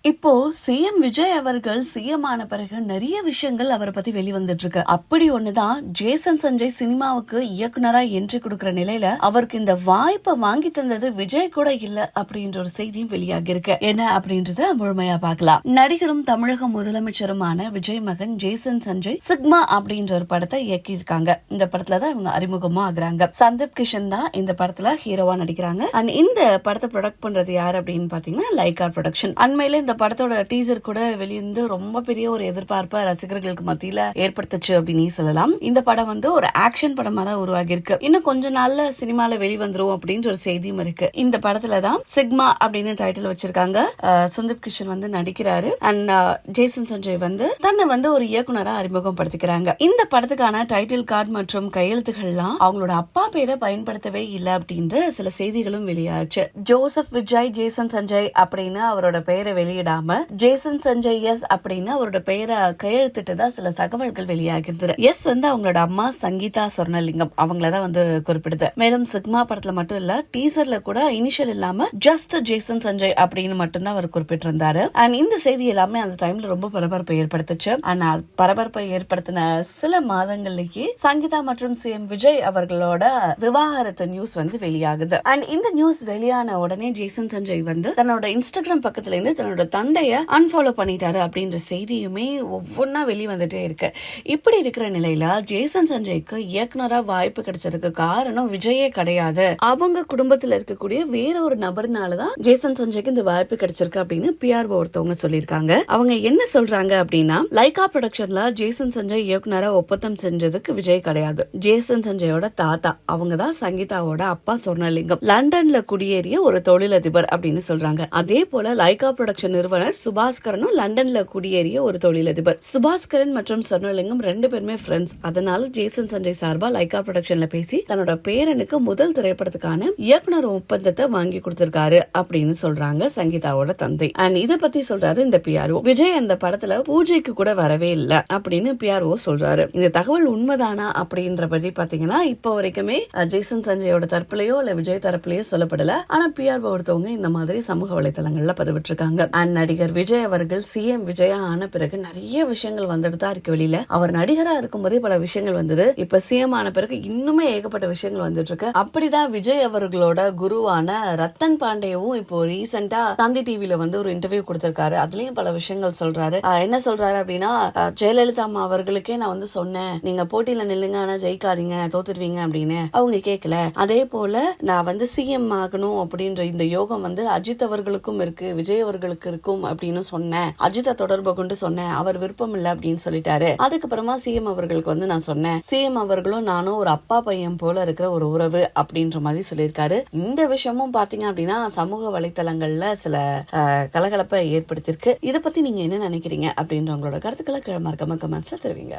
இப்போ சிஎம் விஜய் அவர்கள் சிஎம் ஆன பிறகு நிறைய விஷயங்கள் அவரை பத்தி வெளிவந்துட்டு இருக்கு. அப்படி ஒண்ணுதான் ஜேசன் சஞ்சய் சினிமாவுக்கு இயக்குனரா என்ட்ரி கொடுக்கிற நிலையில அவருக்கு இந்த வாய்ப்பை வாங்கி தந்தது விஜய் கூட இல்ல அப்படின்ற ஒரு செய்தியும் வெளியாகி இருக்கு. என்ன அப்படின்றத முழுமையா பார்க்கலாம். நடிகரும் தமிழக முதலமைச்சருமான விஜய் மகன் ஜேசன் சஞ்சய் சிக்மா அப்படின்ற ஒரு படத்தை இயக்கி இருக்காங்க. இந்த படத்துலதான் இவங்க அறிமுகமா ஆகுறாங்க. சந்தீப் கிஷன் தான் இந்த படத்துல ஹீரோவா நடிக்கிறாங்க. அண்ட் இந்த படத்தை ப்ரொடக்ட் பண்றது யாரு அப்படின்னு பாத்தீங்கன்னா லைகா ப்ரொடக்ஷன். அண்மையில இந்த படத்தோட டீசர் கூட வெளியிருந்து ரொம்ப பெரிய ஒரு எதிர்பார்ப்பை ரசிகர்களுக்கு மத்தியில ஏற்படுத்துச்சு அப்படின்னு சொல்லலாம். இந்த படம் ஒரு ஆக்ஷன் படமா தான் உருவாகி இருக்கு. இன்னும் கொஞ்ச நாள்ல சினிமால வெளிவந்துரும் அப்படின்ற ஒரு செய்தியும் இருக்கு. இந்த படத்துலதான் சிக்மா அப்படின்னு டைட்டில் வச்சிருக்காங்க. சந்தீப் கிஷன் நடிக்கிறாரு. அண்ட் ஜேசன் சஞ்சய் தன்னை ஒரு இயக்குனரா அறிமுகப்படுத்திக்கிறாங்க. இந்த படத்துக்கான டைட்டில் கார்டு மற்றும் கையெழுத்துக்கள்லாம் அவங்களோட அப்பா பேரை பயன்படுத்தவே இல்லை அப்படின்ற சில செய்திகளும் வெளியாச்சு. ஜோசப் விஜய் ஜேசன் சஞ்சய் அப்படின்னு அவரோட பெயரை வெளியிடாம ஜேசன் சஞ்சய் எஸ் அப்படின்னு அவரோட பெயரை கையெழுத்திட்டுதான் சில தகவல்கள் வெளியாகிறது. எஸ் அவங்களோட அம்மா சங்கீதா சொர்ணலிங்கம் அவங்களதான் குறிப்பிடுது. மேலும் சிக்மா படத்துல மட்டும் இல்ல, டீசர்ல கூட இனிஷியல் இல்லாம ஜஸ்ட் ஜேசன் சஞ்சய் அப்படின்னு மட்டும்தான் அவர் குறிப்பிட்டிருந்தாரு. அண்ட் இந்த செய்தி எல்லாமே அந்த டைம்ல ரொம்ப பரபரப்பை ஏற்படுத்துச்சு. ஆனால் பரபரப்பை ஏற்படுத்தின சில மாதங்கள்லயே சங்கீதா மற்றும் சிஎம் விஜய் அவர்களோட விவாகரத்து நியூஸ் வெளியாகுது. அண்ட் இந்த நியூஸ் வெளியான உடனே ஜேசன் சஞ்சய் தன்னோட இன்ஸ்டாகிராம் பக்கத்துல இருந்து தன்னோட தந்தைய அன்ஃபாலோ பண்ணிட்டாரு அப்படின்ற செய்தியுமே ஒவ்வொன்னா வெளிவந்துட்டே இருக்கு. இப்படி இருக்கிற நிலையில ஜேசன் சஞ்சய்க்கு இயக்குனரா வாய்ப்பு கிடைச்சதுக்கு காரணம் விஜயே கிடையாது. அவங்க குடும்பத்துல இருக்கக்கூடிய வேற ஒரு நபர்னாலதான் ஜேசன் சஞ்சய்க்கு இந்த வாய்ப்பு கிடைச்சிருக்கு அப்படின்னு பிஆர்ஓ ஒருத்தவங்க சொல்லியிருக்காங்க. அவங்க என்ன சொல்றாங்க அப்படின்னா, லைகா ப்ரொடக்ஷன்ல ஜேசன் சஞ்சய் இயக்குனரா ஒப்பந்தம் செஞ்சதுக்கு விஜய் கிடையாது. ஜேசன் சஞ்சயோட தாத்தா அவங்கதான் சங்கீதாவோட அப்பா சொர்ணலிங்கம் லண்டன்ல குடியேறிய ஒரு தொழிலதிபர் அப்படின்னு சொல்றாங்க. அதே போல லைகா ப்ரொடக்ஷன் நிறுவனர் சுபாஸ்கரனும் லண்டன்ல குடியேறிய ஒரு தொழிலதிபர். சுபாஸ்கரன் மற்றும் சொர்ணலிங்கம் ரெண்டு பேருமே ஃப்ரெண்ட்ஸ். அதனால ஜேசன் சஞ்சய் சார்பா லைகா ப்ரொடக்ஷன்ல பேசி தன்னோட பேரனுக்கு முதல் திரைப்படத்துக்கான இயக்குனர் ஒப்பந்தத்தை வாங்கி கொடுத்திருக்காரு அப்படின்னு சொல்றாங்க சங்கீதாவோட தந்தை. அண்ட் இத பத்தி சொல்றாரு இந்த பிஆர்ஓ. விஜய் அந்த படத்துல பூஜைக்கு கூட வரவே இல்ல அப்படின்னு பிஆர்ஓ சொல்றாரு. இந்த தகவல் உண்மைதானா அப்படின்ற பத்தி பாத்தீங்கன்னா இப்ப வரைக்குமே ஜேசன் சஞ்சயோட தரப்புலயோ இல்ல விஜய் தரப்புலயோ சொல்லப்படல. ஆனா பிஆர்ஓ ஒருத்தவங்க இந்த மாதிரி சமூக வலைதளங்கள்ல பதிவிட்டு இருக்காங்க. அண்ட் நடிகர் விஜய் அவர்கள் சிஎம் விஜயா ஆன பிறகு நிறைய விஷயங்கள் வந்துட்டு தான் இருக்கு வெளியில. அவர் நடிகரா இருக்கும் போதே பல விஷயங்கள் வந்தது. இப்ப சிஎம் ஆன பிறகு இன்னுமே ஏகப்பட்ட விஷயங்கள் வந்துட்டு இருக்கு. அப்படிதான் விஜய் அவர்களோட குருவான ரத்தன் பாண்டேவும் இப்போ ரீசெண்டா தந்தி டிவில ஒரு இன்டர்வியூ கொடுத்திருக்காரு. அதுலயும் பல விஷயங்கள் சொல்றாரு. என்ன சொல்றாரு அப்படின்னா, ஜெயலலிதா அம்மா அவர்களுக்கே நான் சொன்னேன், நீங்க போட்டியில நில்லுங்க, ஆனா ஜெயிக்காதீங்க, தோத்துடுவீங்க அப்படின்னு. அவங்க கேட்கல. அதே போல நான் சிஎம் ஆகணும் அப்படின்ற இந்த யோகம் அஜித் அவர்களுக்கும் இருக்கு, விஜய் அவர்களுக்கு இருக்கும் அப்படின்னு சொன்னேன். அஜித்தை தொடர்பு கொண்டு சொன்னேன், அவர் விருப்பம் இல்ல அப்படின்னு சொல்லிட்டாரு. அதுக்கப்புறமா சிஎம் அவர்களுக்கு நான் சொன்னேன், சிஎம் அவர்களும் நானும் ஒரு அப்பா பையன் போல இருக்கிற ஒரு உறவு அப்படின்ற மாதிரி சொல்லியிருக்காரு. இந்த விஷயமும் பாத்தீங்க அப்படின்னா சமூக வலைத்தளங்கள்ல சில கலகலப்பை ஏற்படுத்தியிருக்கு. இதை பத்தி நீங்க என்ன நினைக்கிறீங்க அப்படின்ற உங்களோட கருத்துக்களை கீழே மறக்காம கமெண்ட்ஸ்ல தெரிவிங்க.